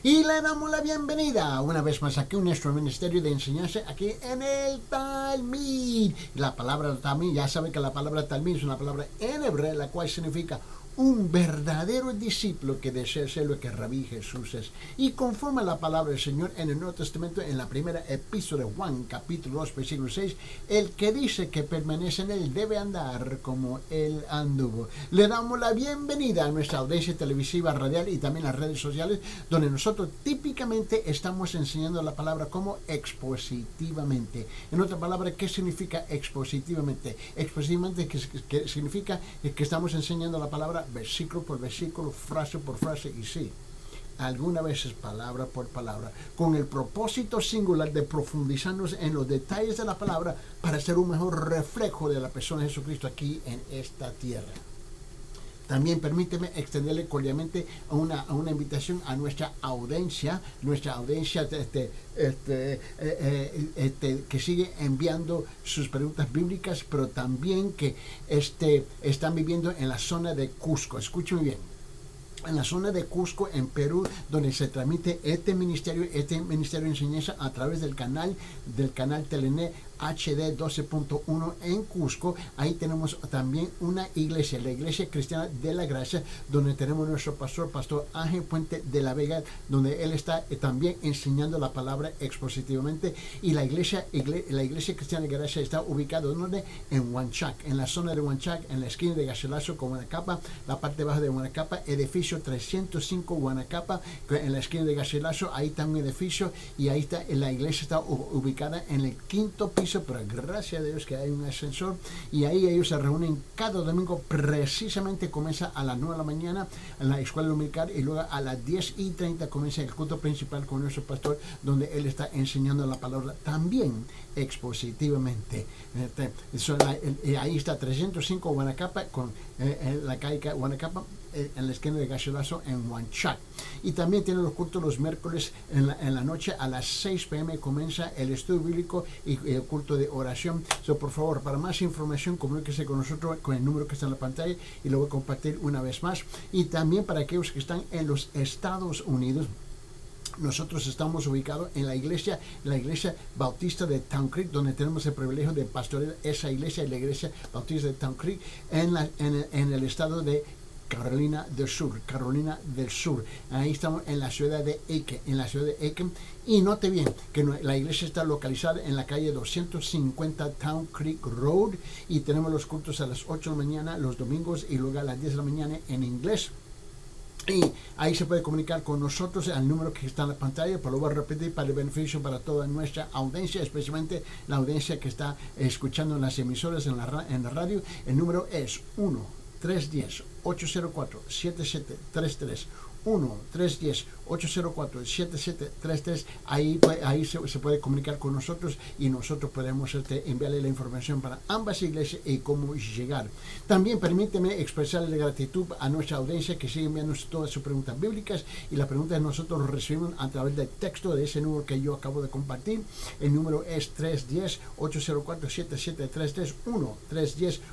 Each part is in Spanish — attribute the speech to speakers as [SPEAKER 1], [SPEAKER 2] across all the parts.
[SPEAKER 1] Y le damos la bienvenida una vez más aquí a nuestro ministerio de enseñanza aquí en el Talmid. La palabra Talmid, ya sabe que la palabra Talmid es una palabra en hebreo, la cual significa un verdadero discípulo que desea ser lo que Rabí Jesús es. Y conforme a la palabra del Señor en el Nuevo Testamento, en la primera epístola de Juan, capítulo 2, versículo 6, el que dice que permanece en él debe andar como él anduvo. Le damos la bienvenida a nuestra audiencia televisiva, radial y también las redes sociales, donde nosotros típicamente estamos enseñando la palabra como expositivamente. En otra palabra, ¿qué significa expositivamente? Expositivamente que significa que estamos enseñando la palabra versículo por versículo, frase por frase, y sí, algunas veces palabra por palabra, con el propósito singular de profundizarnos en los detalles de la palabra para ser un mejor reflejo de la persona de Jesucristo aquí en esta tierra. También permíteme extenderle cordialmente una invitación a nuestra audiencia que sigue enviando sus preguntas bíblicas, pero también que están viviendo en la zona de Cusco. Escúcheme bien. En la zona de Cusco, en Perú, donde se transmite este ministerio de enseñanza a través del canal Telené HD 12.1 en Cusco. Ahí tenemos también una iglesia, la Iglesia Cristiana de la Gracia, donde tenemos nuestro pastor Ángel Puente de la Vega, donde él está también enseñando la palabra expositivamente. Y la iglesia Cristiana de la Gracia está ubicada en Huanchac, en la zona de Huanchac, en la esquina de Garcilaso con Guanacapa, la parte baja de Guanacapa, edificio 305 Guanacapa, en la esquina de Garcilaso. Ahí está un edificio y ahí está, la iglesia está ubicada en el quinto piso, pero gracias a Dios que hay un ascensor, y ahí ellos se reúnen cada domingo. Precisamente comienza a las 9 de la mañana en la escuela dominical, y luego a las 10:30 comienza el culto principal con nuestro pastor, donde él está enseñando la palabra también expositivamente. Ahí está 305 Guanacapa, con la calle Guanacapa, en la esquina de Garcilaso en Huanchac. Y también tiene los cultos los miércoles en la noche a las 6 p.m. comienza el estudio bíblico y el culto de oración. Por favor, para más información, comuníquese con nosotros con el número que está en la pantalla, y lo voy a compartir una vez más. Y también para aquellos que están en los Estados Unidos, nosotros estamos ubicados en la iglesia bautista de Town Creek, donde tenemos el privilegio de pastorear esa iglesia, la iglesia bautista de Town Creek, en el estado de Carolina del Sur. Ahí estamos en la ciudad de Aiken. Y note bien que la iglesia está localizada en la calle 250 Town Creek Road, y tenemos los cultos a las 8 de la mañana los domingos, y luego a las 10 de la mañana en inglés. Y ahí se puede comunicar con nosotros al número que está en la pantalla, pero lo voy a repetir para el beneficio para toda nuestra audiencia, especialmente la audiencia que está escuchando en las emisoras en la radio. El número es 1-310-804-7733. 1-310-804-7733. Ahí se puede comunicar con nosotros, y nosotros podemos enviarle la información para ambas iglesias y cómo llegar. También permíteme expresarle gratitud a nuestra audiencia que sigue enviando todas sus preguntas bíblicas, y las preguntas nosotros recibimos a través del texto de ese número que yo acabo de compartir. El número es 310-804-7733.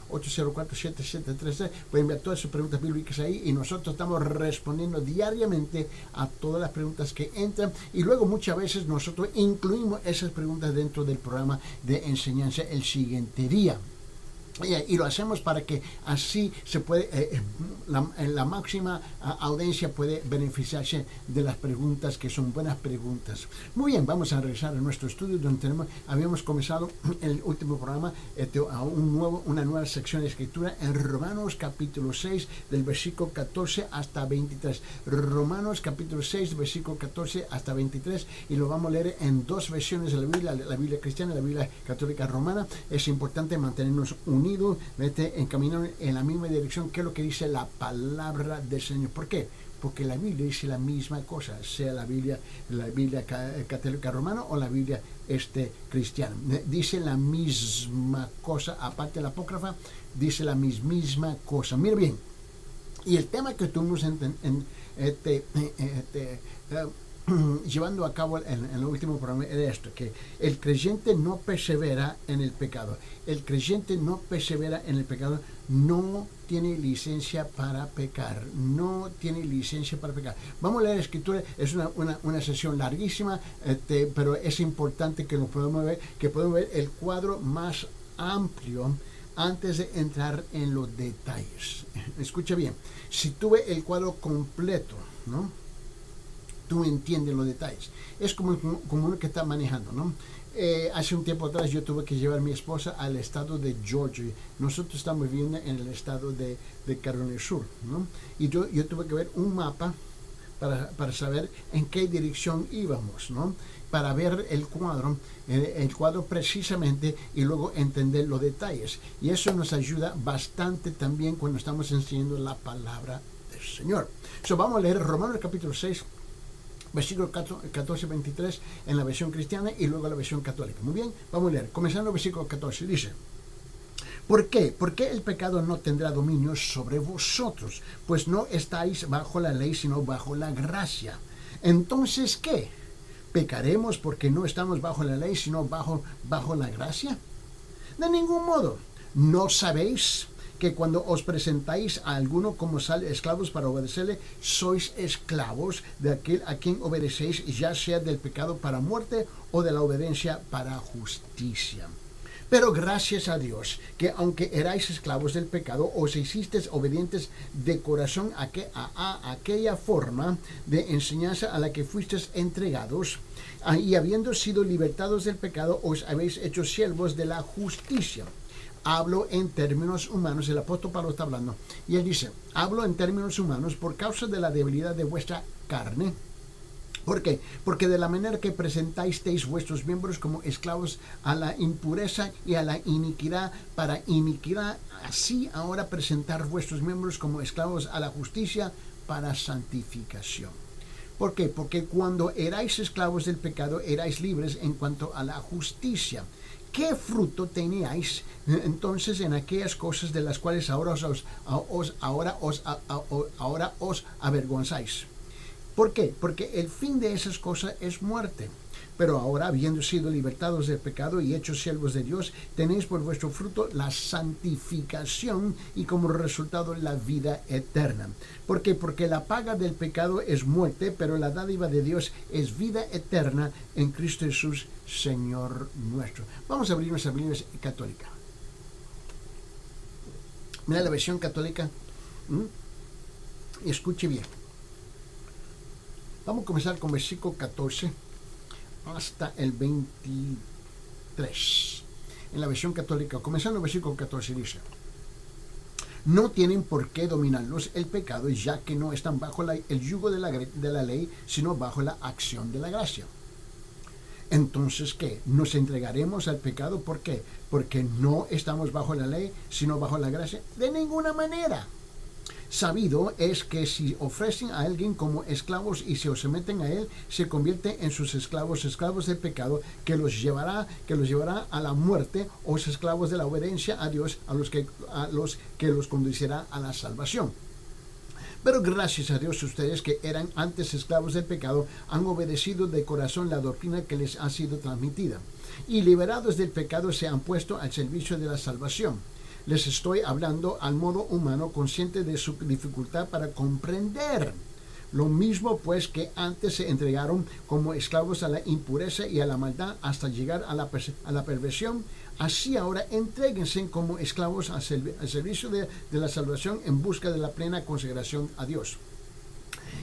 [SPEAKER 1] 1-310-804-7733. Pueden enviar todas sus preguntas bíblicas ahí, y nosotros estamos respondiendo diariamente a todas las preguntas que entran, y luego muchas veces nosotros incluimos esas preguntas dentro del programa de enseñanza el siguiente día. Y lo hacemos para que así se puede la máxima audiencia puede beneficiarse de las preguntas, que son buenas preguntas. Muy bien, vamos a regresar a nuestro estudio, donde habíamos comenzado el último programa a una nueva sección de escritura en Romanos capítulo 6 del versículo 14 hasta 23. Romanos capítulo 6 versículo 14 hasta 23, y lo vamos a leer en dos versiones de la Biblia cristiana y la Biblia católica romana. Es importante mantenernos unidos, encaminados en la misma dirección que lo que dice la palabra del Señor. ¿Por qué? Porque la Biblia dice la misma cosa, sea la Biblia católica romana o la Biblia cristiana. Dice la misma cosa, aparte de la apócrifa, dice la misma cosa. Mira bien, y el tema que tuvimos llevando a cabo en el último programa era esto, que el creyente no persevera en el pecado. El creyente no persevera en el pecado, no tiene licencia para pecar, no tiene licencia para pecar. Vamos a leer la escritura, es una sesión larguísima, pero es importante que podamos ver el cuadro más amplio antes de entrar en los detalles. Escucha bien, si tú ves el cuadro completo, ¿no?, tú entiendes los detalles. Es como uno que está manejando, ¿no? Hace un tiempo atrás yo tuve que llevar a mi esposa al estado de Georgia. Nosotros estamos viviendo en el estado de Carolina del Sur, ¿no? Y yo tuve que ver un mapa para saber en qué dirección íbamos, ¿no? Para ver el cuadro precisamente y luego entender los detalles. Y eso nos ayuda bastante también cuando estamos enseñando la palabra del Señor. Vamos a leer Romanos capítulo 6, versículo 14-23 en la versión cristiana y luego la versión católica. Muy bien, vamos a leer. Comenzando el versículo 14, dice: ¿Por qué? ¿Por qué el pecado no tendrá dominio sobre vosotros? Pues no estáis bajo la ley, sino bajo la gracia. Entonces, ¿qué? ¿Pecaremos porque no estamos bajo la ley, sino bajo la gracia? De ningún modo. ¿No sabéis que cuando os presentáis a alguno como esclavos para obedecerle, sois esclavos de aquel a quien obedecéis, ya sea del pecado para muerte o de la obediencia para justicia? Pero gracias a Dios, que aunque erais esclavos del pecado, os hicisteis obedientes de corazón a aquella forma de enseñanza a la que fuisteis entregados, y habiendo sido libertados del pecado, os habéis hecho siervos de la justicia. Hablo en términos humanos, el apóstol Pablo está hablando, y él dice: hablo en términos humanos por causa de la debilidad de vuestra carne. ¿Por qué? Porque de la manera que presentáis vuestros miembros como esclavos a la impureza y a la iniquidad, para iniquidad, así ahora presentar vuestros miembros como esclavos a la justicia para santificación. ¿Por qué? Porque cuando erais esclavos del pecado, erais libres en cuanto a la justicia. ¿Qué fruto teníais entonces en aquellas cosas de las cuales ahora os avergonzáis? ¿Por qué? Porque el fin de esas cosas es muerte. Pero ahora, habiendo sido libertados del pecado y hechos siervos de Dios, tenéis por vuestro fruto la santificación y como resultado la vida eterna. ¿Por qué? Porque la paga del pecado es muerte, pero la dádiva de Dios es vida eterna en Cristo Jesús, Señor nuestro. Vamos a abrir nuestra Biblia católica. Mira la versión católica. Y escuche bien. Vamos a comenzar con versículo 14 hasta el 23. En la versión católica, comenzando el versículo 14, dice: no tienen por qué dominarlos el pecado, ya que no están bajo el yugo de la ley, sino bajo la acción de la gracia. Entonces, ¿qué? ¿Nos entregaremos al pecado? ¿Por qué? Porque no estamos bajo la ley, sino bajo la gracia. De ninguna manera. Sabido es que si ofrecen a alguien como esclavos y se someten a él, se convierten en sus esclavos del pecado, que los llevará a la muerte, o esclavos de la obediencia a Dios, a los que los conducirá a la salvación. Pero gracias a Dios, ustedes que eran antes esclavos del pecado, han obedecido de corazón la doctrina que les ha sido transmitida, y liberados del pecado se han puesto al servicio de la salvación. Les estoy hablando al modo humano, consciente de su dificultad para comprender. Lo mismo pues que antes se entregaron como esclavos a la impureza y a la maldad hasta llegar a la perversión, así ahora entréguense como esclavos al servicio de la salvación en busca de la plena consagración a Dios.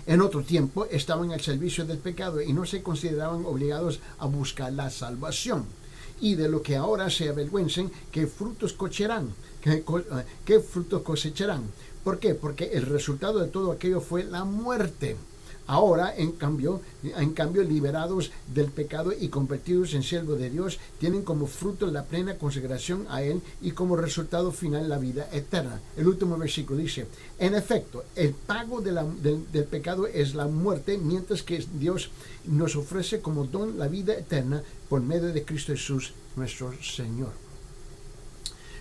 [SPEAKER 1] En otro tiempo estaban al servicio del pecado y no se consideraban obligados a buscar la salvación. Y de lo que ahora se avergüencen, ¿qué frutos cosecharán? ¿Qué frutos cosecharán? ¿Por qué? Porque el resultado de todo aquello fue la muerte. Ahora, en cambio, liberados del pecado y convertidos en siervos de Dios, tienen como fruto la plena consagración a Él y como resultado final la vida eterna. El último versículo dice: en efecto, el pago del pecado es la muerte, mientras que Dios nos ofrece como don la vida eterna por medio de Cristo Jesús, nuestro Señor.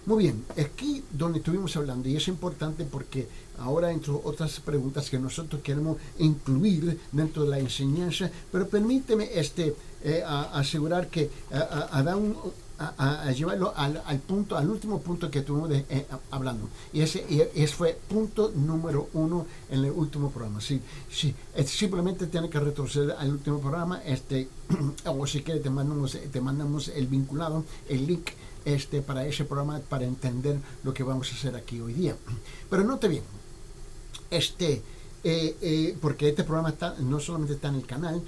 [SPEAKER 1] Muy bien, aquí donde estuvimos hablando, y es importante porque ahora entro otras preguntas que nosotros queremos incluir dentro de la enseñanza, pero permíteme asegurar que a llevarlo al punto, al último punto que estuvimos hablando. Y ese fue punto número 1 en el último programa. Sí, simplemente tiene que retroceder al último programa, o si quieres te mandamos el vinculado, el link para ese programa para entender lo que vamos a hacer aquí hoy día. Pero note bien, porque este programa no solamente está en el canal,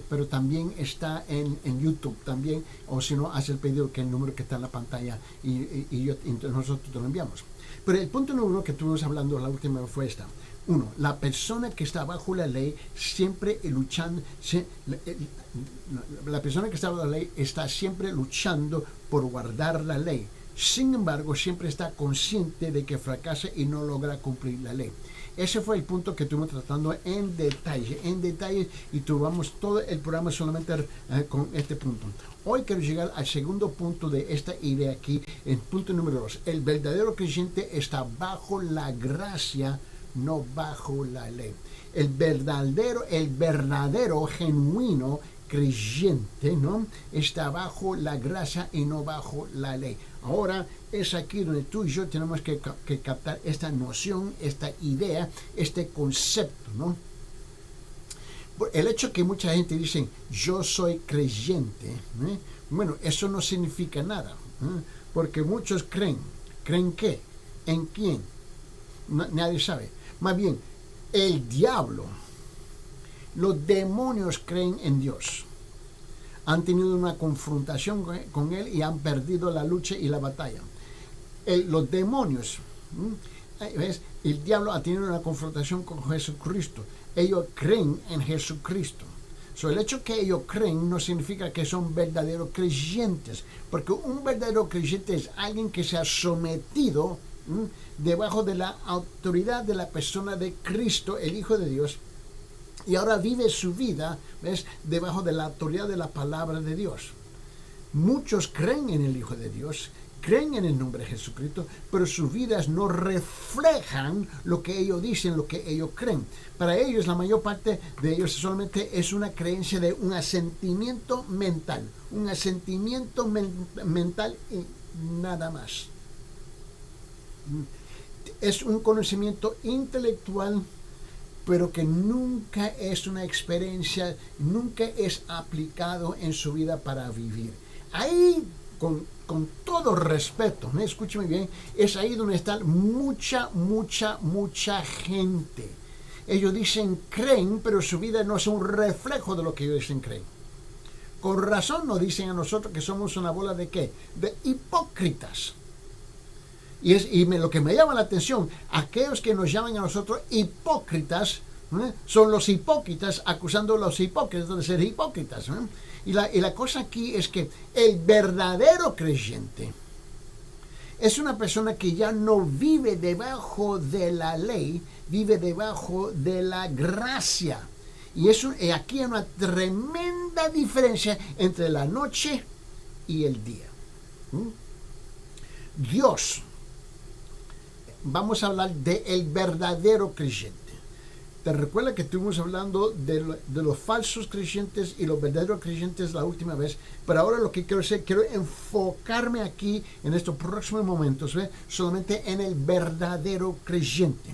[SPEAKER 1] pero también está en YouTube también, o si no, hace el pedido que el número que está en la pantalla y nosotros te lo enviamos. Pero el punto número 1 que estuvimos hablando la última vez fue esta. 1. La persona que está bajo la ley siempre luchando, la persona que está bajo la ley está siempre luchando por guardar la ley. Sin embargo, siempre está consciente de que fracasa y no logra cumplir la ley. Ese fue el punto que estuvimos tratando en detalle, y tuvimos todo el programa solamente con este punto. Hoy quiero llegar al segundo punto de esta idea aquí, en punto número 2. El verdadero creyente está bajo la gracia, no bajo la ley. El verdadero genuino creyente, ¿no?, está bajo la gracia y no bajo la ley. Ahora es aquí donde tú y yo tenemos que captar esta noción, esta idea, este concepto, ¿no? El hecho que mucha gente dice yo soy creyente, bueno, eso no significa nada, porque muchos creen ¿qué? ¿En quién? Nadie sabe. Más bien, el diablo, los demonios creen en Dios. Han tenido una confrontación con Él y han perdido la lucha y la batalla. Los demonios, ¿ves? El diablo ha tenido una confrontación con Jesucristo. Ellos creen en Jesucristo. El hecho que ellos creen no significa que son verdaderos creyentes, porque un verdadero creyente es alguien que se ha sometido debajo de la autoridad de la persona de Cristo, el Hijo de Dios, y ahora vive su vida, ¿ves?, debajo de la autoridad de la palabra de Dios. Muchos creen en el Hijo de Dios, creen en el nombre de Jesucristo, pero sus vidas no reflejan lo que ellos dicen, lo que ellos creen. Para ellos, la mayor parte de ellos solamente es una creencia de un asentimiento mental, y nada más. Es un conocimiento intelectual, pero que nunca es una experiencia, nunca es aplicado en su vida para vivir. Ahí, con todo respeto, ¿no?, escúcheme bien, es ahí donde está mucha gente. Ellos dicen creen, pero su vida no es un reflejo de lo que ellos dicen creen. Con razón nos dicen a nosotros que somos una bola de ¿qué? De hipócritas. Lo que me llama la atención, aquellos que nos llaman a nosotros hipócritas, son los hipócritas acusando a los hipócritas de ser hipócritas. Y la cosa aquí es que el verdadero creyente es una persona que ya no vive debajo de la ley, vive debajo de la gracia. Y aquí hay una tremenda diferencia entre la noche y el día. Dios. Vamos a hablar del verdadero creyente. ¿Te recuerdas que estuvimos hablando de los falsos creyentes y los verdaderos creyentes la última vez? Pero ahora lo que quiero hacer, quiero enfocarme aquí en estos próximos momentos, solamente en el verdadero creyente.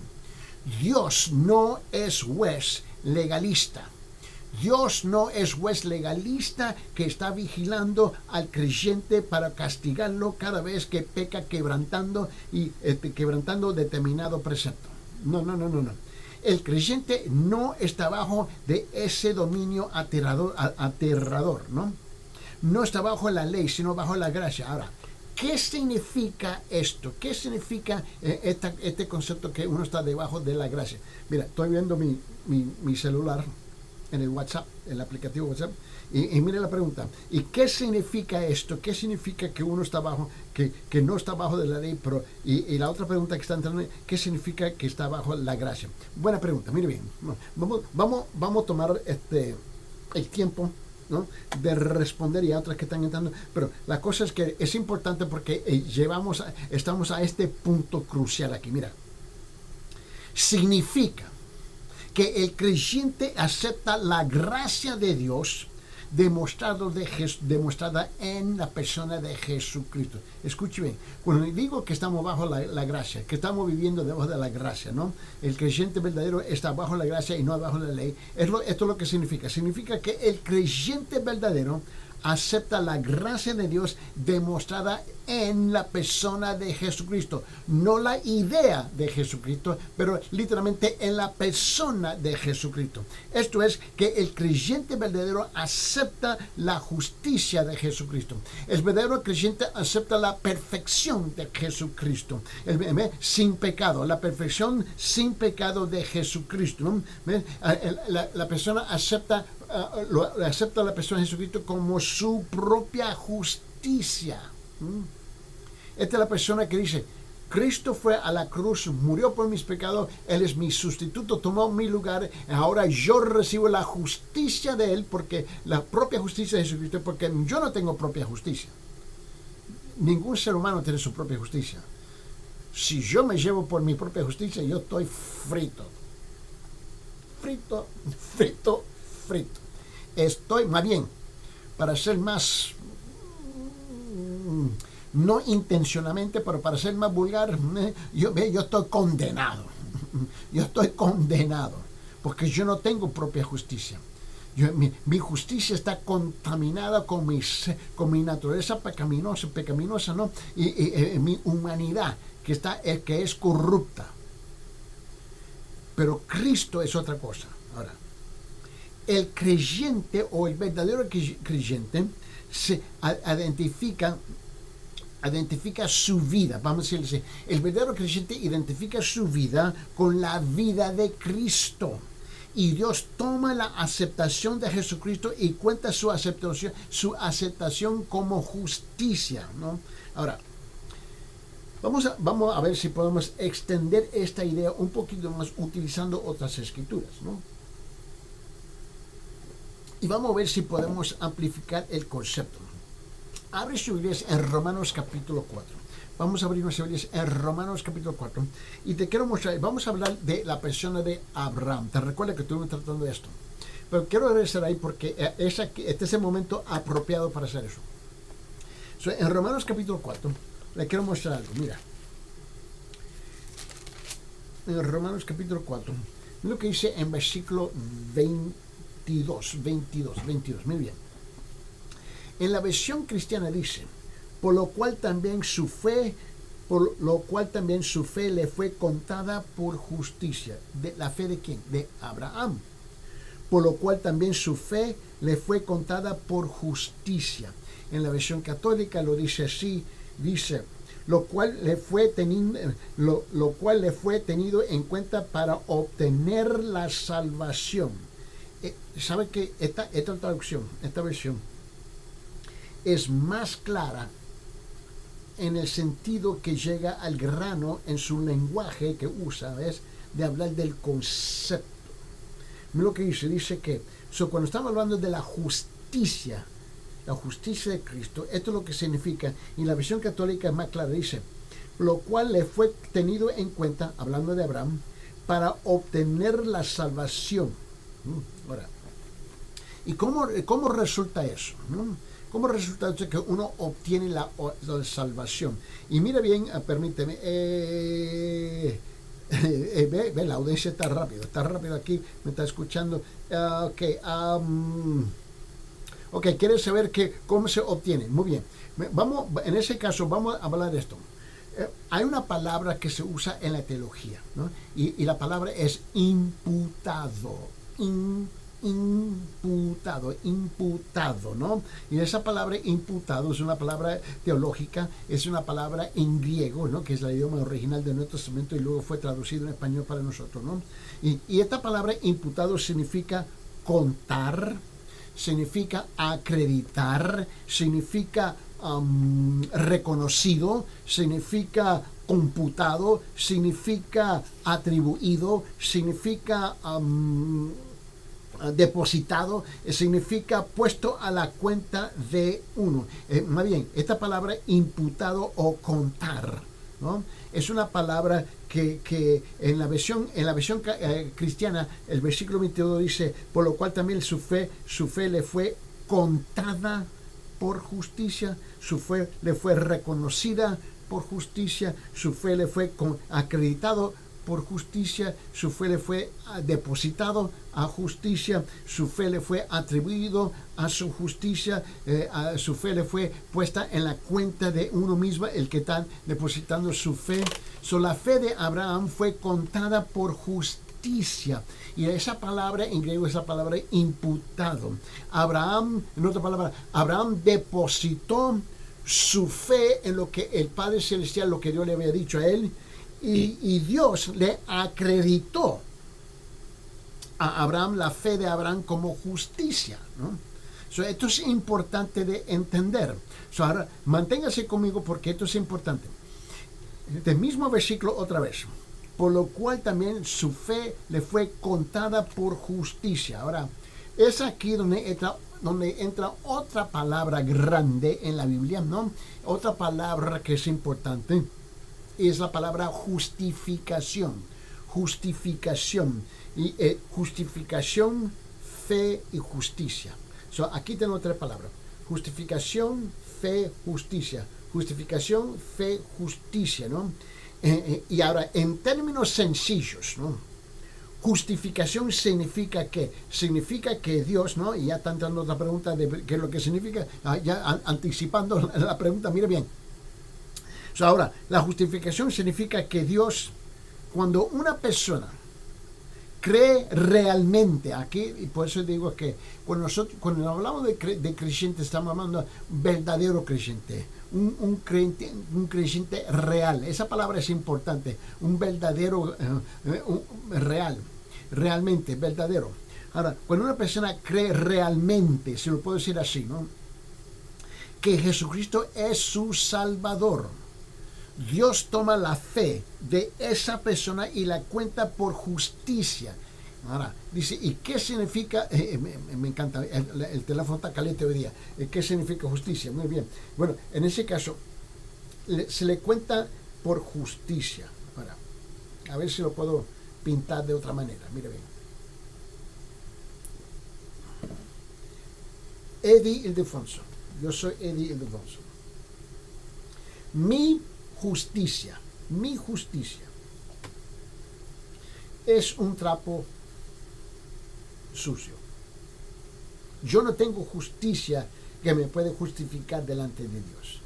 [SPEAKER 1] Dios no es juez legalista. Dios no es juez legalista que está vigilando al creyente para castigarlo cada vez que peca quebrantando determinado precepto. No. El creyente no está bajo de ese dominio aterrador, ¿no? No está bajo la ley, sino bajo la gracia. Ahora, ¿qué significa esto? ¿Qué significa este concepto que uno está debajo de la gracia? Mira, estoy viendo mi celular en el WhatsApp, el aplicativo WhatsApp, y mire la pregunta, ¿y qué significa esto? ¿Qué significa que uno está bajo, que no está bajo de la ley, pero, y la otra pregunta que está entrando, ¿qué significa que está bajo la gracia? Buena pregunta, mire bien, vamos a tomar el tiempo ¿no?, de responder, y a otras que están entrando. Pero la cosa es que es importante porque estamos a este punto crucial aquí. Mira, significa que el creyente acepta la gracia de Dios demostrada en la persona de Jesucristo. Escuche bien, cuando digo que estamos bajo la gracia, que estamos viviendo debajo de la gracia, ¿no? El creyente verdadero está bajo la gracia y no bajo la ley. Esto es lo que significa. Significa que el creyente verdadero acepta la gracia de Dios demostrada en la persona de Jesucristo. No la idea de Jesucristo, pero literalmente en la persona de Jesucristo. Esto es que el creyente verdadero acepta la justicia de Jesucristo. El verdadero creyente acepta la perfección de Jesucristo. Sin pecado, la perfección sin pecado de Jesucristo, ¿no? La persona acepta a la persona de Jesucristo como su propia justicia. Esta es la persona que dice: Cristo fue a la cruz, murió por mis pecados, Él es mi sustituto, tomó mi lugar, ahora yo recibo la justicia de Él, porque la propia justicia de Jesucristo, porque yo no tengo propia justicia. Ningún ser humano tiene su propia justicia. Si yo me llevo por mi propia justicia, yo estoy frito. Estoy, más bien, para ser más, no intencionalmente, pero para ser más vulgar, yo estoy condenado. Yo estoy condenado, porque yo no tengo propia justicia. Mi justicia está contaminada con mi naturaleza pecaminosa, ¿no? Y mi humanidad, que es corrupta. Pero Cristo es otra cosa. Ahora, el creyente o el verdadero creyente se identifica su vida, vamos a decirle así. El verdadero creyente identifica su vida con la vida de Cristo. Y Dios toma la aceptación de Jesucristo y cuenta su aceptación como justicia, ¿no? Ahora, vamos a ver si podemos extender esta idea un poquito más utilizando otras escrituras, ¿no? Y vamos a ver si podemos amplificar el concepto. Abre su Biblia en Romanos capítulo 4. Vamos a abrir nuestra Biblia en Romanos capítulo 4. Y te quiero mostrar, vamos a hablar de la persona de Abraham. Te recuerda que estuvimos tratando de esto. Pero quiero regresar ahí porque este es el momento apropiado para hacer eso. En Romanos capítulo 4, le quiero mostrar algo. Mira. En Romanos capítulo 4, lo que dice en versículo 22. Muy bien. En la versión cristiana dice: por lo cual también su fe le fue contada por justicia. ¿La fe de quién? De Abraham. Por lo cual también su fe le fue contada por justicia. En la versión católica lo dice así, dice: lo cual le fue tenido en cuenta para obtener la salvación. ¿Sabe que esta traducción, esta versión, es más clara en el sentido que llega al grano en su lenguaje que usa, ¿ves?, de hablar del concepto? Lo que dice que cuando estamos hablando de la justicia de Cristo, esto es lo que significa, y la versión católica es más clara, dice: lo cual le fue tenido en cuenta, hablando de Abraham, para obtener la salvación. Ahora, ¿y cómo resulta eso? ¿Cómo resulta que uno obtiene la salvación? Y mira bien, permíteme, ve, la audiencia está rápido aquí, me está escuchando. Ok, ¿quieres saber cómo se obtiene? Muy bien, en ese caso vamos a hablar de esto. Hay una palabra que se usa en la teología, ¿no? Y la palabra es imputado. Imputado, ¿no? Y esa palabra imputado es una palabra teológica, es una palabra en griego, ¿no?, que es el idioma original del Nuevo Testamento y luego fue traducido en español para nosotros, ¿no? Y esta palabra imputado significa contar, significa acreditar, significa reconocido, significa computado, significa atribuido, significa depositado significa puesto a la cuenta de uno. Más bien, esta palabra imputado o contar, ¿no? Es una palabra que en la versión cristiana, el versículo 22 dice, por lo cual también su fe le fue contada por justicia, su fe le fue reconocida por justicia, su fe le fue acreditado por justicia, su fe le fue depositado a justicia, su fe le fue atribuido a su justicia, su fe le fue puesta en la cuenta de uno mismo, el que está depositando su fe. La fe de Abraham fue contada por justicia. Y esa palabra en griego es la palabra imputado. Abraham, en otra palabra, Abraham depositó su fe en lo que el Padre Celestial, lo que Dios le había dicho a él, y Dios le acreditó a Abraham la fe de Abraham como justicia, ¿no? Esto es importante de entender. Ahora, manténgase conmigo porque esto es importante. Del mismo versículo otra vez. Por lo cual también su fe le fue contada por justicia. Ahora, es aquí donde entra otra palabra grande en la Biblia, ¿no? Otra palabra que es importante. Es la palabra justificación. Justificación. Y justificación, fe y justicia. Aquí tengo otra palabra. Justificación, fe, justicia. Justificación, fe, justicia, ¿no? Y ahora, en términos sencillos, ¿no? Justificación significa ¿qué? Significa que Dios, ¿no? Y ya están dando otra pregunta de qué es lo que significa. Ya anticipando la pregunta, mire bien. Ahora, la justificación significa que Dios, cuando una persona cree realmente, aquí, y por eso digo que cuando hablamos de creyente, estamos hablando de verdadero creyente, un creyente real. Esa palabra es importante, un verdadero, real, realmente, verdadero. Ahora, cuando una persona cree realmente, se lo puedo decir así, ¿no? Que Jesucristo es su Salvador, Dios toma la fe de esa persona y la cuenta por justicia. Ahora, dice, ¿y qué significa? Me encanta, el teléfono está caliente hoy día. ¿Qué significa justicia? Muy bien. Bueno, en ese caso, se le cuenta por justicia. Ahora, a ver si lo puedo pintar de otra manera. Mire bien. Eddie Ildefonso. Yo soy Eddie Ildefonso. Mi justicia es un trapo sucio. Yo no tengo justicia que me puede justificar delante de Dios.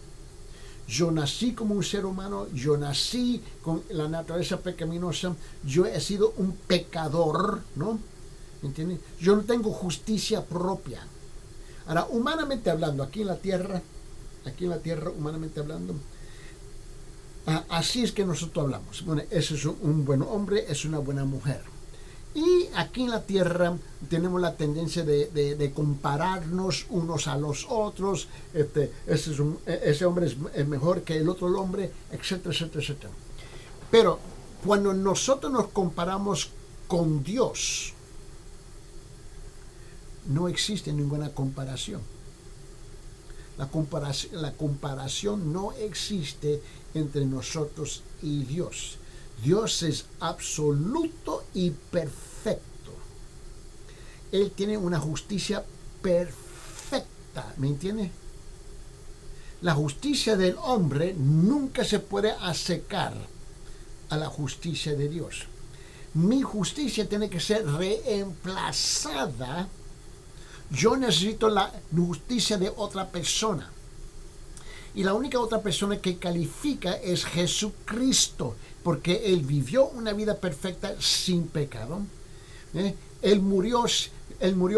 [SPEAKER 1] Yo nací como un ser humano, yo nací con la naturaleza pecaminosa, yo he sido un pecador, ¿no? ¿Entiendes? Yo no tengo justicia propia. Ahora, humanamente hablando, aquí en la tierra, humanamente hablando, así es que nosotros hablamos. Bueno, ese es un buen hombre, es una buena mujer. Y aquí en la tierra tenemos la tendencia de compararnos unos a los otros. Ese hombre es mejor que el otro hombre, etcétera, etcétera, etcétera. Pero cuando nosotros nos comparamos con Dios, no existe ninguna comparación. La comparación no existe entre nosotros y Dios. Dios es absoluto y perfecto. Él tiene una justicia perfecta, ¿me entiende? La justicia del hombre nunca se puede acercar a la justicia de Dios. Mi justicia tiene que ser reemplazada. Yo necesito la justicia de otra persona. Y la única otra persona que califica es Jesucristo, porque Él vivió una vida perfecta sin pecado. Él murió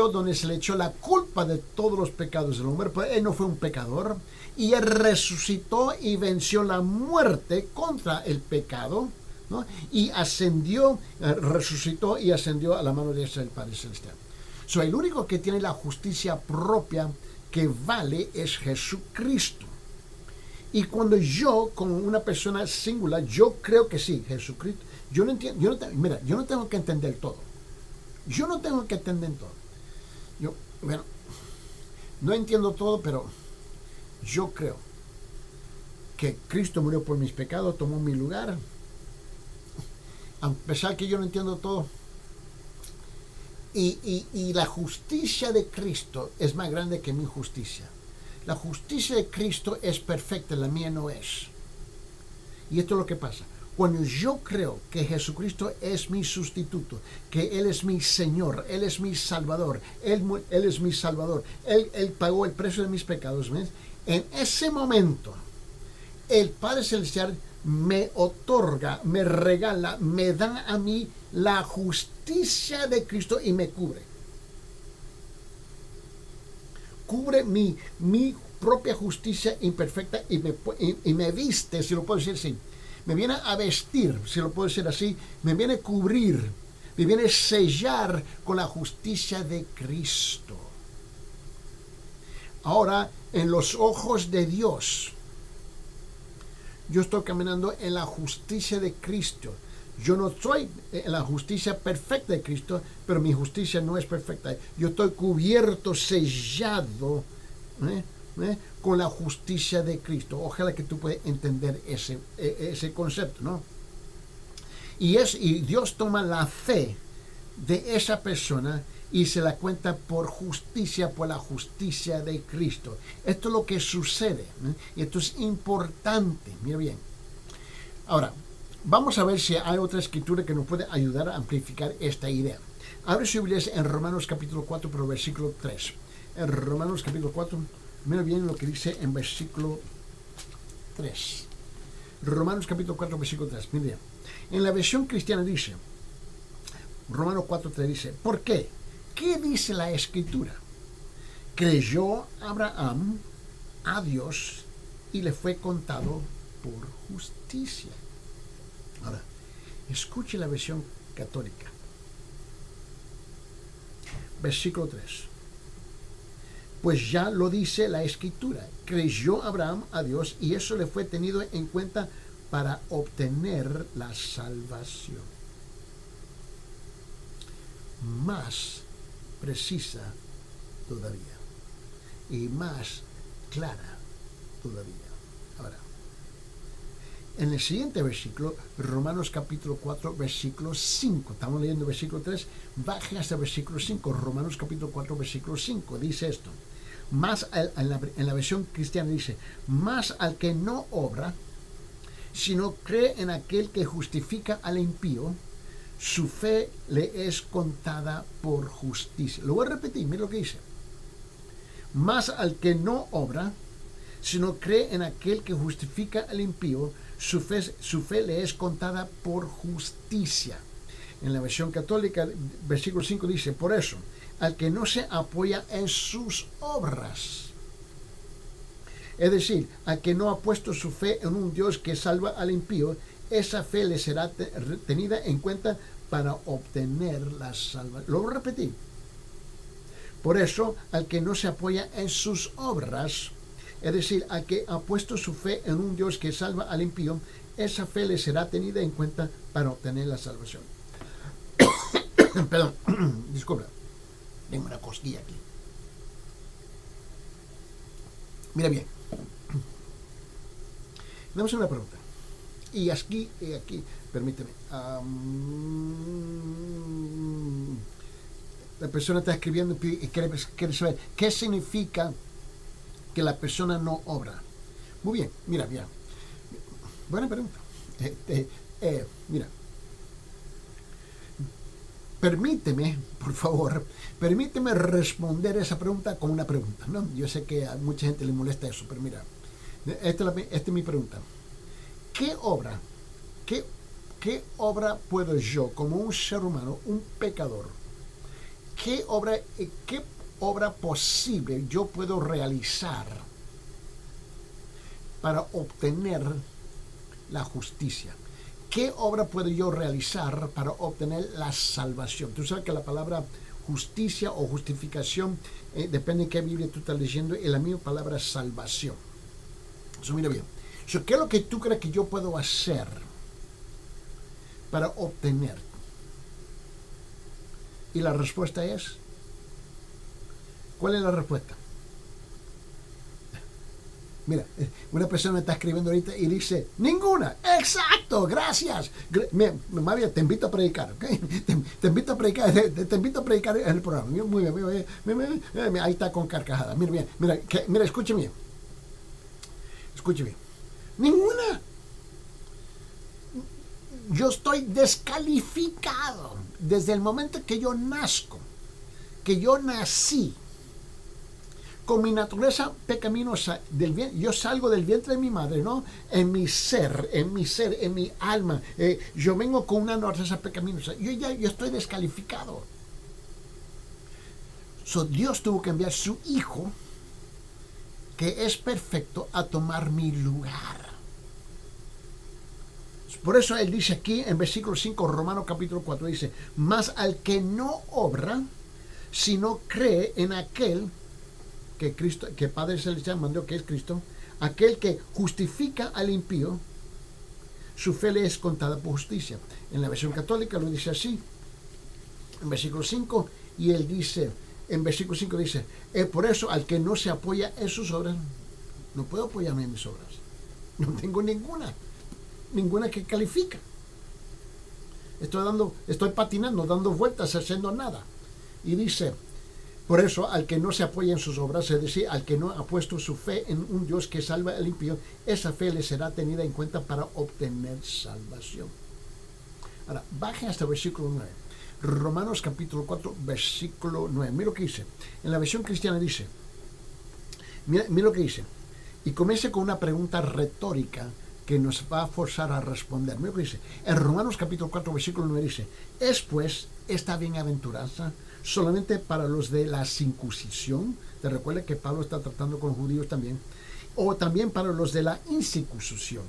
[SPEAKER 1] donde se le echó la culpa de todos los pecados del hombre, pero Él no fue un pecador. Y Él resucitó y venció la muerte contra el pecado, ¿no? Y resucitó y ascendió a la mano derecha del Padre Celestial. El único que tiene la justicia propia que vale es Jesucristo. Y cuando yo, como una persona singular, yo creo que sí, Jesucristo, yo no tengo que entender todo. Yo no tengo que entender todo. Bueno, no entiendo todo, pero yo creo que Cristo murió por mis pecados, tomó mi lugar. A pesar que yo no entiendo todo. Y la justicia de Cristo es más grande que mi justicia. La justicia de Cristo es perfecta, la mía no es. Y esto es lo que pasa. Cuando yo creo que Jesucristo es mi sustituto, que Él es mi Señor, Él es mi Salvador, Él es mi Salvador, Él pagó el precio de mis pecados, ¿ves? En ese momento, el Padre Celestial me otorga, me regala, me da a mí la justicia de Cristo y me cubre. Cubre mi propia justicia imperfecta y me viste, si lo puedo decir así. Me viene a vestir, si lo puedo decir así, me viene a cubrir, me viene a sellar con la justicia de Cristo. Ahora, en los ojos de Dios, yo estoy caminando en la justicia de Cristo. Yo no estoy en la justicia perfecta de Cristo, pero mi justicia no es perfecta. Yo estoy cubierto, sellado, con la justicia de Cristo. Ojalá que tú puedas entender ese concepto, ¿no? Y Dios toma la fe de esa persona y se la cuenta por justicia, por la justicia de Cristo. Esto es lo que sucede, y esto es importante. Mira bien. Ahora, vamos a ver si hay otra escritura que nos puede ayudar a amplificar esta idea. Abre su Biblia en Romanos capítulo 4, pero versículo 3. En Romanos capítulo 4, mira bien lo que dice en versículo 3. Romanos capítulo 4, versículo 3. Mira bien. En la versión cristiana dice, Romanos 4, 3 dice, ¿por qué? ¿Qué dice la escritura? Creyó Abraham a Dios y le fue contado por justicia. Ahora, escuche la versión católica. Versículo 3. Pues ya lo dice la escritura. Creyó Abraham a Dios y eso le fue tenido en cuenta para obtener la salvación. Más precisa todavía y más clara todavía. Ahora, en el siguiente versículo, Romanos capítulo 4, versículo 5, estamos leyendo versículo 3, baje hasta versículo 5, Romanos capítulo 4, versículo 5, dice esto, en la versión cristiana dice, más al que no obra, sino cree en aquel que justifica al impío, su fe le es contada por justicia. Lo voy a repetir, mira lo que dice. Más al que no obra, sino cree en aquel que justifica al impío, su fe le es contada por justicia. En la versión católica, versículo 5 dice, por eso, al que no se apoya en sus obras, es decir, al que no ha puesto su fe en un Dios que salva al impío, esa fe le será tenida en cuenta para obtener la salvación. Lo voy a repetir. Por eso, al que no se apoya en sus obras, es decir, al que ha puesto su fe en un Dios que salva al impío, esa fe le será tenida en cuenta para obtener la salvación. Perdón, disculpa, tengo una cosquilla aquí. Mira bien. Damos una pregunta. Y aquí, permíteme. La persona está escribiendo y quiere saber qué significa que la persona no obra. Muy bien, mira. Buena pregunta. Mira. Permíteme, por favor, responder esa pregunta con una pregunta, ¿no? Yo sé que a mucha gente le molesta eso, pero mira, esta es mi pregunta. ¿Qué obra puedo yo, como un ser humano, un pecador, qué obra posible yo puedo realizar para obtener la justicia? ¿Qué obra puedo yo realizar para obtener la salvación? Tú sabes que la palabra justicia o justificación depende de qué Biblia tú estás leyendo, y la misma palabra es salvación. Eso mira bien. ¿Qué es lo que tú crees que yo puedo hacer para obtener? Y la respuesta es ¿Cuál es la respuesta? Mira, una persona me está escribiendo ahorita y dice, ninguna. Exacto, gracias. María, te invito a predicar, ¿ok? Te invito a predicar, te invito a predicar en el programa. Muy bien, muy bien. Ahí está con carcajada. Mira, bien, mira, escúcheme bien. Escúcheme bien. Ninguna. Yo estoy descalificado desde el momento que yo nazco, que yo nací. Con mi naturaleza pecaminosa, yo salgo del vientre de mi madre, ¿no? En mi ser, en mi alma. Yo vengo con una naturaleza pecaminosa. Yo estoy descalificado. Dios tuvo que enviar su Hijo, que es perfecto, a tomar mi lugar. Por eso Él dice aquí en versículo 5, Romanos capítulo 4, dice, mas al que no obra, sino cree en aquel que Cristo, que Padre Celestial mandó, que es Cristo, aquel que justifica al impío, su fe le es contada por justicia. En la versión católica lo dice así, en versículo 5, y él dice, en versículo 5 dice, por eso al que no se apoya en sus obras, no puedo apoyarme en mis obras, no tengo ninguna que califica. Estoy patinando, dando vueltas, haciendo nada. Y dice, por eso, al que no se apoya en sus obras, es decir, al que no ha puesto su fe en un Dios que salva al impío, esa fe le será tenida en cuenta para obtener salvación. Ahora, baje hasta el versículo 9. Romanos capítulo 4, versículo 9. Mira lo que dice. En la versión cristiana dice, mira lo que dice. Y comienza con una pregunta retórica que nos va a forzar a responder. Mira lo que dice. En Romanos capítulo 4, versículo 9 dice, ¿es pues esta bienaventuranza solamente para los de la circuncisión? Te recuerda que Pablo está tratando con los judíos también. O también para los de la incircuncisión.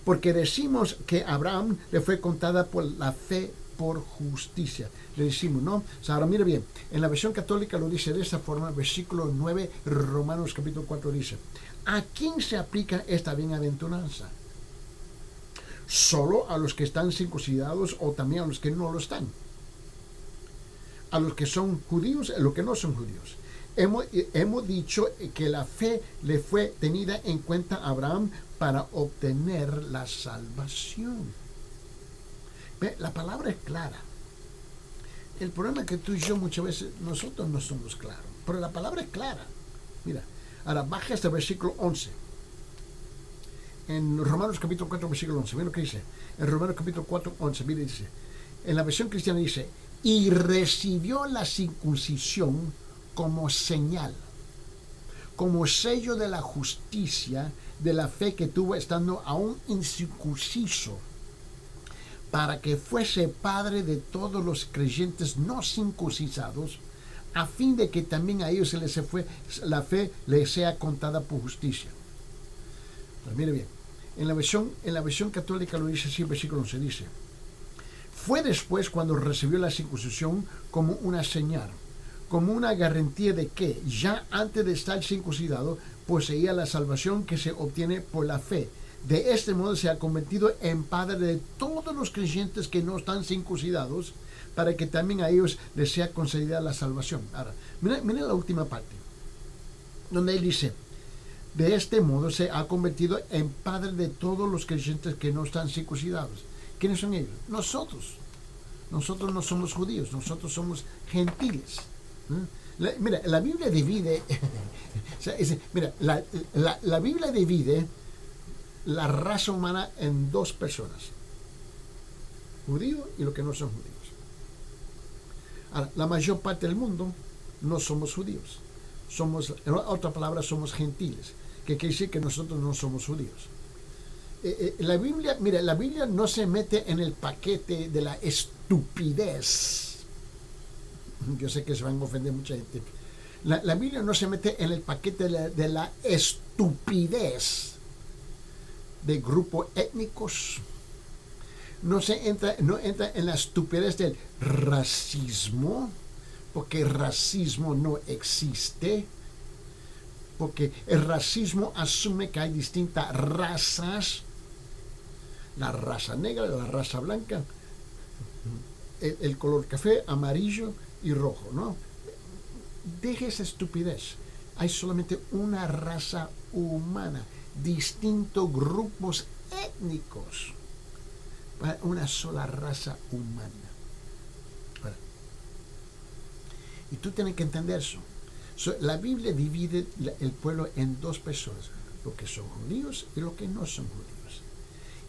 [SPEAKER 1] Porque decimos que a Abraham le fue contada por la fe por justicia. Le decimos, ¿no? O sea, ahora mire bien, en la versión católica lo dice de esta forma, versículo 9, Romanos capítulo 4 dice, ¿a quién se aplica esta bienaventuranza? ¿Solo a los que están circuncidados o también a los que no lo están? A los que son judíos, a los que no son judíos. Hemos dicho que la fe le fue tenida en cuenta a Abraham para obtener la salvación. La palabra es clara. El problema es que tú y yo muchas veces, nosotros no somos claros, pero la palabra es clara. Mira, ahora baja este versículo 11. En Romanos capítulo 4, versículo 11, mira lo que dice. En Romanos capítulo 4, 11, mira, dice. En la versión cristiana dice, y recibió la circuncisión como señal, como sello de la justicia, de la fe que tuvo estando aún incircunciso, para que fuese padre de todos los creyentes no circuncidados, a fin de que también a ellos la fe les sea contada por justicia. Pues mire bien, en la versión católica lo dice así, versículo 11, dice, fue después cuando recibió la circuncisión como una señal, como una garantía de que ya antes de estar circuncidado poseía la salvación que se obtiene por la fe. De este modo se ha convertido en padre de todos los creyentes que no están circuncidados, para que también a ellos les sea concedida la salvación. Ahora, mira la última parte, donde él dice, de este modo se ha convertido en padre de todos los creyentes que no están circuncidados. ¿Quiénes son ellos? Nosotros. Nosotros no somos judíos, nosotros somos gentiles. Mira, la Biblia divide, la Biblia divide la raza humana en dos personas, judíos y los que no son judíos. Ahora, la mayor parte del mundo no somos judíos, en otra palabra, somos gentiles, que quiere decir que nosotros no somos judíos. La Biblia no se mete en el paquete de la estupidez. Yo sé que se van a ofender mucha gente. La Biblia no se mete en el paquete de la estupidez de grupos étnicos. No entra en la estupidez del racismo, porque el racismo no existe, porque el racismo asume que hay distintas razas, la raza negra, la raza blanca, el color café, amarillo y rojo, ¿no? deje esa estupidez. Hay solamente una raza humana, distintos grupos étnicos, para una sola raza humana. Bueno, y tú tienes que entender eso. La Biblia divide el pueblo en dos personas, los que son judíos y los que no son judíos.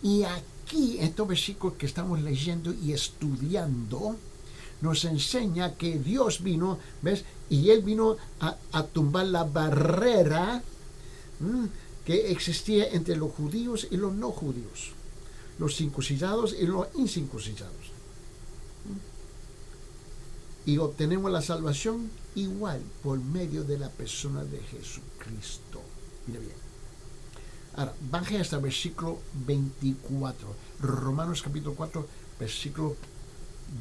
[SPEAKER 1] Y aquí, en estos versículos que estamos leyendo y estudiando, nos enseña que Dios vino, ¿ves? Y Él vino a tumbar la barrera que existía entre los judíos y los no judíos, los circuncidados y los incircuncidados. Y obtenemos la salvación igual por medio de la persona de Jesucristo. Mira bien. Ahora, baje hasta el versículo 24. Romanos capítulo 4, versículo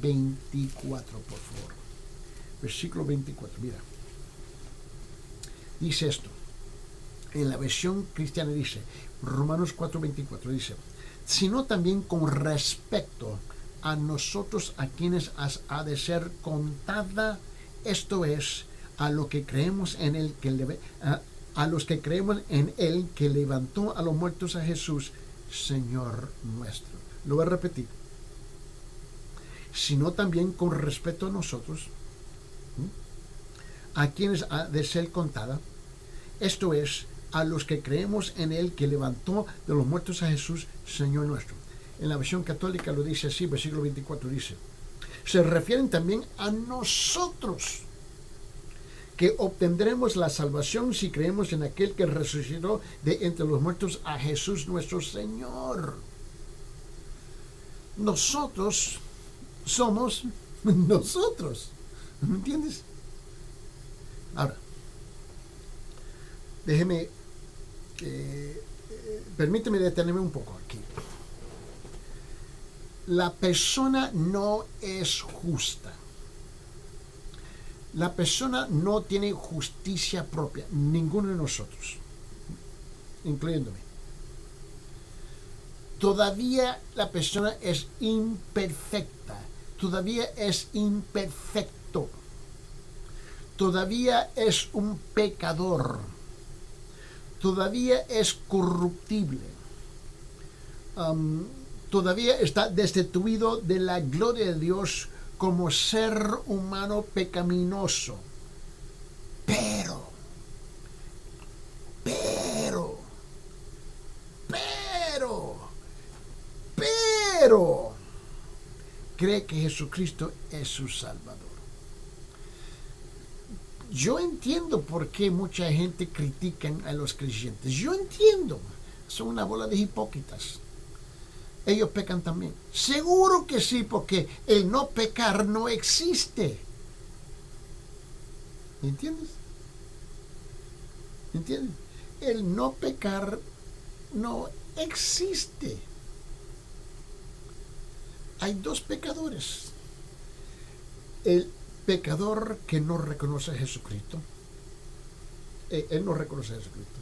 [SPEAKER 1] 24, por favor. Versículo 24, mira. Dice esto. En la versión cristiana dice, Romanos 4, 24, dice, sino también con respecto a nosotros a quienes ha de ser contada, esto es, a lo que creemos en el que a los que creemos en él que levantó a los muertos a Jesús, Señor nuestro. Lo voy a repetir. Sino también con respecto a nosotros, a quienes ha de ser contada, esto es, a los que creemos en él que levantó de los muertos a Jesús, Señor nuestro. En la versión católica lo dice así, versículo 24 dice, se refieren también a nosotros, que obtendremos la salvación si creemos en aquel que resucitó de entre los muertos a Jesús nuestro Señor. Nosotros somos nosotros. ¿Me entiendes? Ahora, déjeme, permíteme detenerme un poco aquí. La persona no es justa. La persona no tiene justicia propia, ninguno de nosotros, incluyéndome. Todavía la persona es imperfecta, todavía es imperfecto, todavía es un pecador, todavía es corruptible, todavía está destituido de la gloria de Dios como ser humano pecaminoso. Pero, cree que Jesucristo es su Salvador. Yo entiendo por qué mucha gente critica a los creyentes. Yo entiendo. Son una bola de hipócritas. Ellos pecan también. Seguro que sí, porque el no pecar no existe. ¿Me entiendes? ¿Me entiendes? El no pecar no existe. Hay dos pecadores. El pecador que no reconoce a Jesucristo. Él no reconoce a Jesucristo.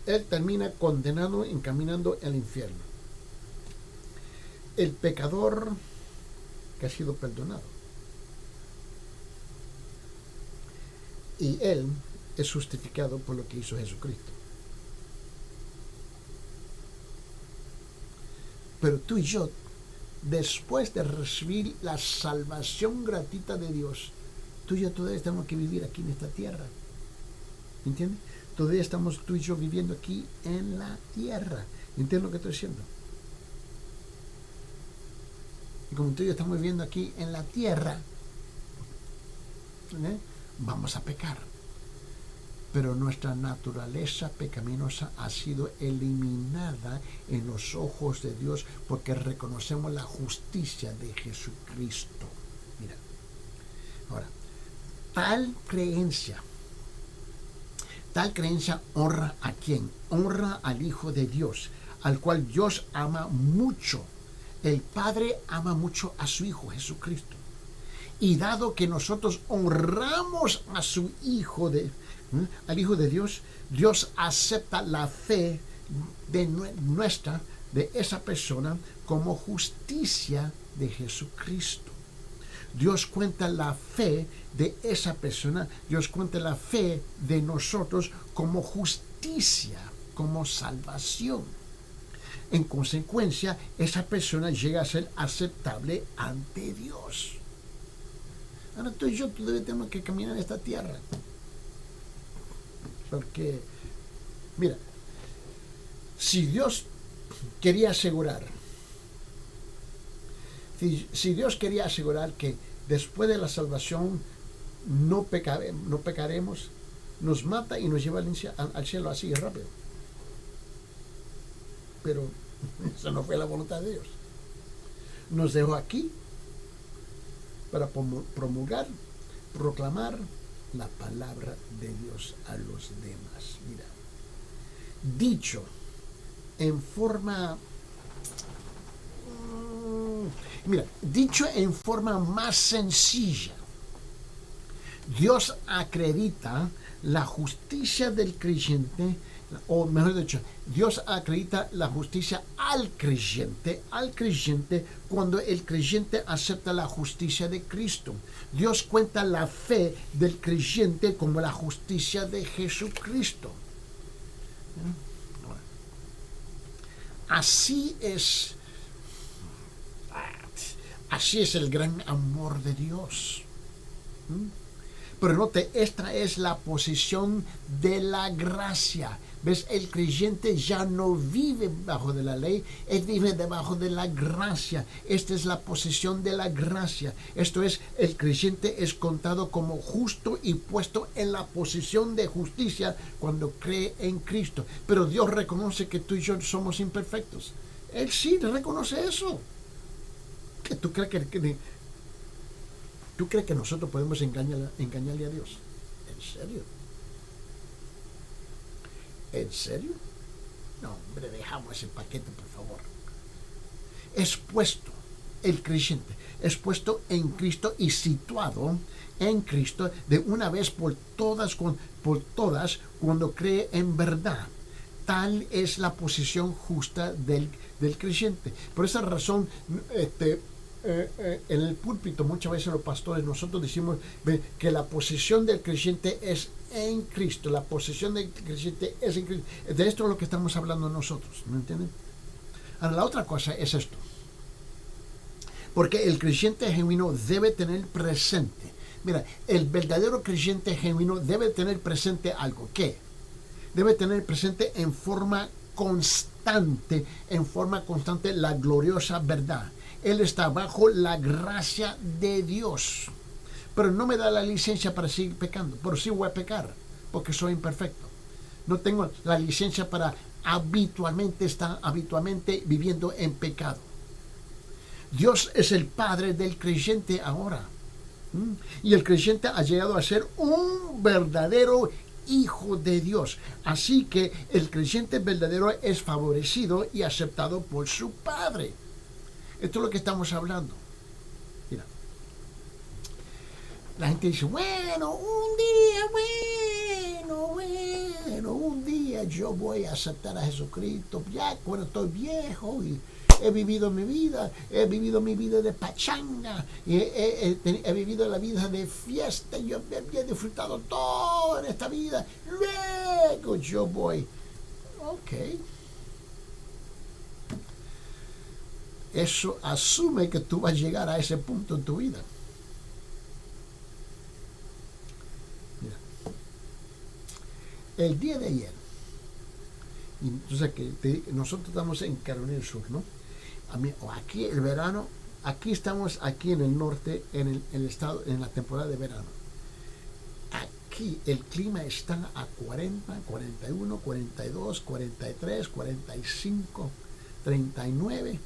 [SPEAKER 1] Él termina condenado, encaminando al infierno. El pecador que ha sido perdonado. Y él es justificado por lo que hizo Jesucristo. Pero tú y yo, después de recibir la salvación gratuita de Dios, tú y yo todavía tenemos que vivir aquí en esta tierra. ¿Entiendes? Todavía estamos tú y yo viviendo aquí en la tierra. ¿Entiendes lo que estoy diciendo? Y como tú y yo estamos viviendo aquí en la tierra, vamos a pecar. Pero nuestra naturaleza pecaminosa ha sido eliminada en los ojos de Dios porque reconocemos la justicia de Jesucristo. Mira, ahora, tal creencia honra a quién? Honra al Hijo de Dios, al cual Dios ama mucho. El Padre ama mucho a su Hijo Jesucristo. Y dado que nosotros honramos a su Hijo, al Hijo de Dios, Dios acepta la fe de esa persona como justicia de Jesucristo. Dios cuenta la fe de esa persona, Dios cuenta la fe de nosotros como justicia, como salvación. En consecuencia, esa persona llega a ser aceptable ante Dios. Ahora tú y yo tenemos que caminar en esta tierra. Porque, mira, si Dios quería asegurar, si Dios quería asegurar que después de la salvación no pecaremos, nos mata y nos lleva al cielo así rápido. Pero eso no fue la voluntad de Dios. Nos dejó aquí para promulgar, proclamar la palabra de Dios a los demás. Mira, dicho en forma más sencilla, Dios acredita la justicia del creyente, o mejor dicho, Dios acredita la justicia al creyente cuando el creyente acepta la justicia de Cristo. Dios cuenta la fe del creyente como la justicia de Jesucristo. Así es el gran amor de Dios. Pero note, esta es la posición de la gracia. ¿Ves? El creyente ya no vive bajo de la ley, él vive debajo de la gracia. Esta es la posición de la gracia. Esto es, el creyente es contado como justo y puesto en la posición de justicia cuando cree en Cristo. Pero Dios reconoce que tú y yo somos imperfectos. Él sí reconoce eso. ¿Qué tú crees ¿Tú crees que nosotros podemos engañarle a Dios? ¿En serio? ¿En serio? No, hombre, dejamos ese paquete, por favor. El creyente es puesto en Cristo y situado en Cristo de una vez por todas cuando cree en verdad. Tal es la posición justa del creyente. Por esa razón, en el púlpito muchas veces los pastores nosotros decimos que la posición del creyente es en Cristo, la posición del creyente es en Cristo. De esto es lo que estamos hablando nosotros, ¿me entienden? Ahora, la otra cosa es esto, porque el creyente genuino debe tener presente, mira, el verdadero creyente genuino debe tener presente algo. ¿Qué? Debe tener presente en forma constante la gloriosa verdad. Él está bajo la gracia de Dios. Pero no me da la licencia para seguir pecando. Pero sí voy a pecar, porque soy imperfecto. No tengo la licencia para habitualmente viviendo en pecado. Dios es el Padre del creyente ahora. Y el creyente ha llegado a ser un verdadero hijo de Dios. Así que el creyente verdadero es favorecido y aceptado por su Padre. Esto es lo que estamos hablando. Mira, la gente dice, bueno, un día yo voy a aceptar a Jesucristo, ya cuando estoy viejo y he vivido mi vida de pachanga, y he vivido la vida de fiesta, yo he disfrutado todo en esta vida, luego yo voy. Ok. Eso asume que tú vas a llegar a ese punto en tu vida. Mira, el día de ayer, entonces nosotros estamos en Carolina del Sur, ¿no? Aquí el verano, estamos aquí en el norte, en el estado, en la temporada de verano. Aquí el clima está a 40, 41, 42, 43, 45, 39.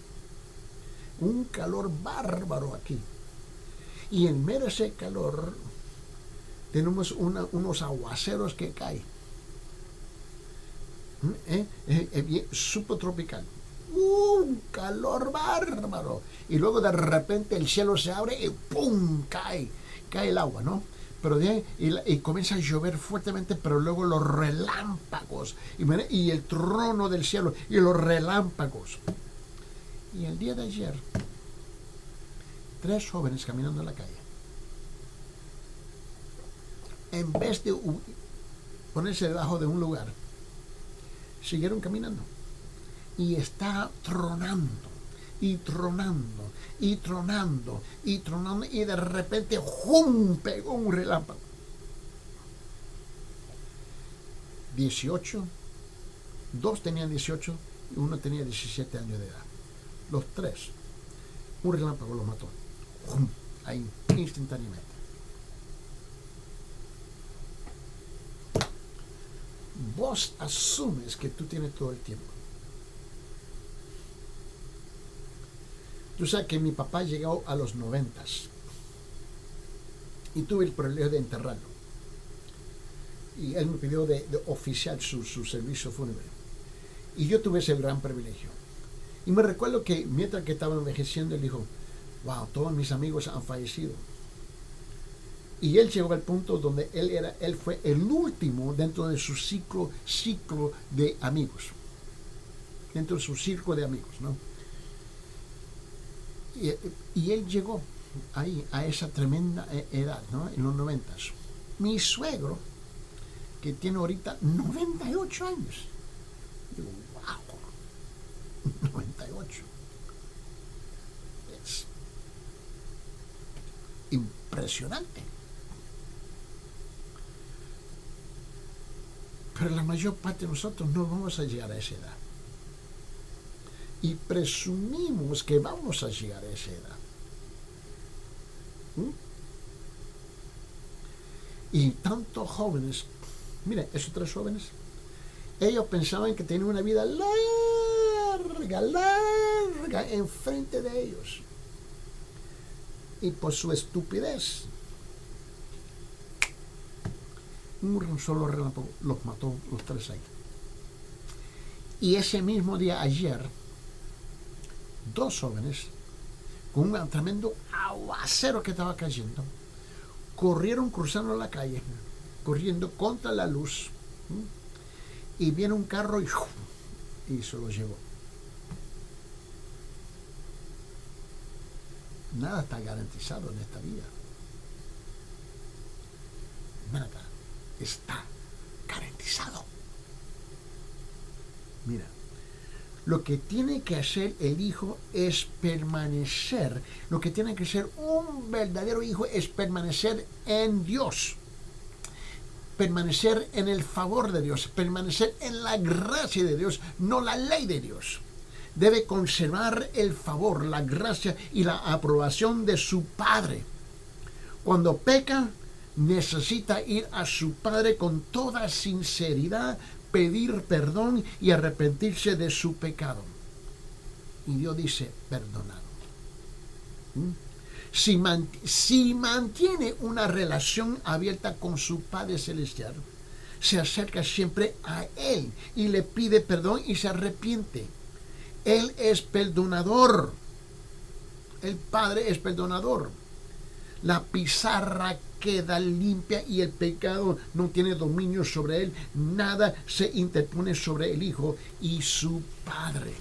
[SPEAKER 1] Un calor bárbaro aquí. Y en medio de ese calor tenemos unos aguaceros que caen. Súper tropical. Un calor bárbaro. Y luego de repente el cielo se abre y ¡pum! Cae el agua, ¿no? Pero y comienza a llover fuertemente, pero luego los relámpagos y el trono del cielo y los relámpagos. Y el día de ayer, 3 jóvenes caminando en la calle. en vez de ponerse debajo de un lugar, siguieron caminando. Y está tronando, y tronando, y tronando, y tronando, y de repente ¡jum!, pegó un relámpago. 18, dos tenían 18 y uno tenía 17 años de edad. Los tres, un relámpago los mató. ¡Jum!, ahí, instantáneamente. Vos asumes que tú tienes todo el tiempo. Tú sabes que mi papá llegó a los 90 y tuve el privilegio de enterrarlo. Y él me pidió de oficiar su servicio fúnebre. Y yo tuve ese gran privilegio. Y me recuerdo que mientras que estaba envejeciendo, él dijo, wow, todos mis amigos han fallecido. Y él llegó al punto donde él fue el último dentro de su ciclo de amigos. Dentro de su círculo de amigos, ¿no? Y él llegó ahí a esa tremenda edad, ¿no? En los 90. Mi suegro, que tiene ahorita 98 años. Digo, wow, 98. Es impresionante. Pero la mayor parte de nosotros no vamos a llegar a esa edad. Y presumimos que vamos a llegar a esa edad. Y tantos jóvenes, miren, esos tres jóvenes, ellos pensaban que tenían una vida larga enfrente de ellos. Y por su estupidez, un solo relámpago los mató los tres ahí. Y ese mismo día, ayer, dos jóvenes, con un tremendo aguacero que estaba cayendo, corrieron cruzando la calle, corriendo contra la luz, y viene un carro y se lo llevó. Nada está garantizado en esta vida. Nada está garantizado. Mira, lo que tiene que hacer el hijo es permanecer. Lo que tiene que ser un verdadero hijo es permanecer en Dios. Permanecer en el favor de Dios. Permanecer en la gracia de Dios, no la ley de Dios. Debe conservar el favor, la gracia y la aprobación de su padre. Cuando peca, necesita ir a su padre con toda sinceridad, pedir perdón y arrepentirse de su pecado. Y Dios dice, perdonado. Si mantiene una relación abierta con su Padre Celestial, se acerca siempre a Él y le pide perdón y se arrepiente. Él es perdonador. El Padre es perdonador. La pizarra queda limpia y el pecado no tiene dominio sobre él. Nada se interpone sobre el Hijo y su Padre.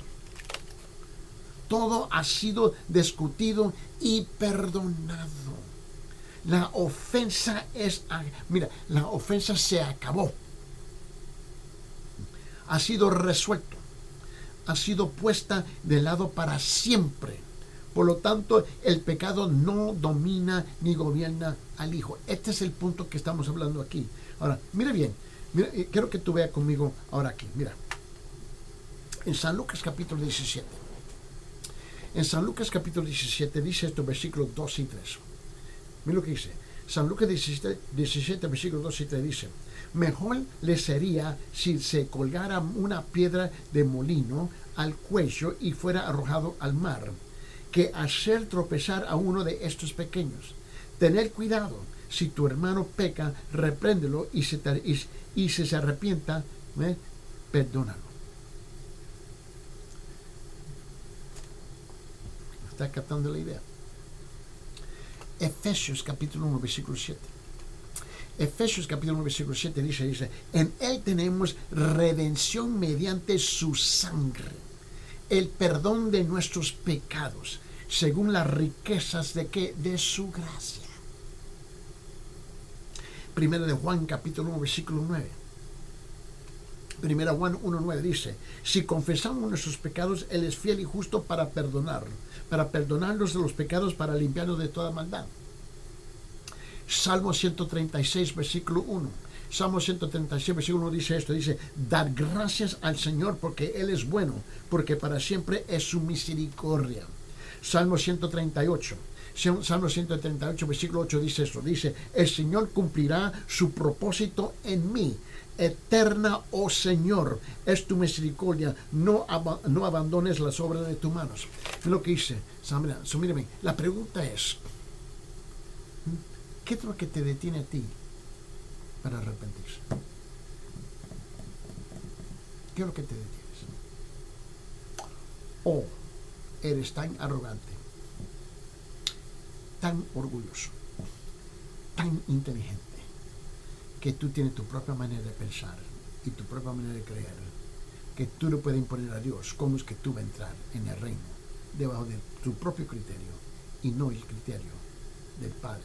[SPEAKER 1] Todo ha sido discutido y perdonado. La ofensa la ofensa se acabó. Ha sido resuelto. Ha sido puesta de lado para siempre. Por lo tanto, el pecado no domina ni gobierna al Hijo. Este es el punto que estamos hablando aquí. Ahora, mira bien. Mira, quiero que tú veas conmigo ahora aquí. Mira. En San Lucas capítulo 17. En San Lucas capítulo 17 dice esto, versículos 2 y 3. Mira lo que dice. San Lucas 17 versículos 2 y 3 dice: mejor le sería si se colgara una piedra de molino al cuello y fuera arrojado al mar, que hacer tropezar a uno de estos pequeños. Tener cuidado, si tu hermano peca, repréndelo y si se arrepienta, perdónalo. ¿Está captando la idea? Efesios capítulo 1 versículo 7. Efesios capítulo 1 versículo 7 dice, en Él tenemos redención mediante su sangre, el perdón de nuestros pecados, según las riquezas de su gracia. Primera de Juan capítulo 1 versículo 9. Primera Juan 1:9 dice: si confesamos nuestros pecados, Él es fiel y justo para perdonarnos de los pecados, para limpiarnos de toda maldad. Salmo 136 versículo 1. Salmo 136 versículo 1 dice esto, dice: dar gracias al Señor porque Él es bueno, porque para siempre es su misericordia. Salmo 138 versículo 8 dice esto, dice: el Señor cumplirá su propósito en mí. Eterna, oh Señor, es tu misericordia, no abandones las obras de tus manos. Lo que dice, mírame, la pregunta es: ¿qué es lo que te detiene a ti para arrepentirse? ¿Qué es lo que te detienes? ¿O eres tan arrogante, tan orgulloso, tan inteligente, que tú tienes tu propia manera de pensar y tu propia manera de creer, que tú no puedes imponer a Dios cómo es que tú vas a entrar en el reino debajo de tu propio criterio y no el criterio del Padre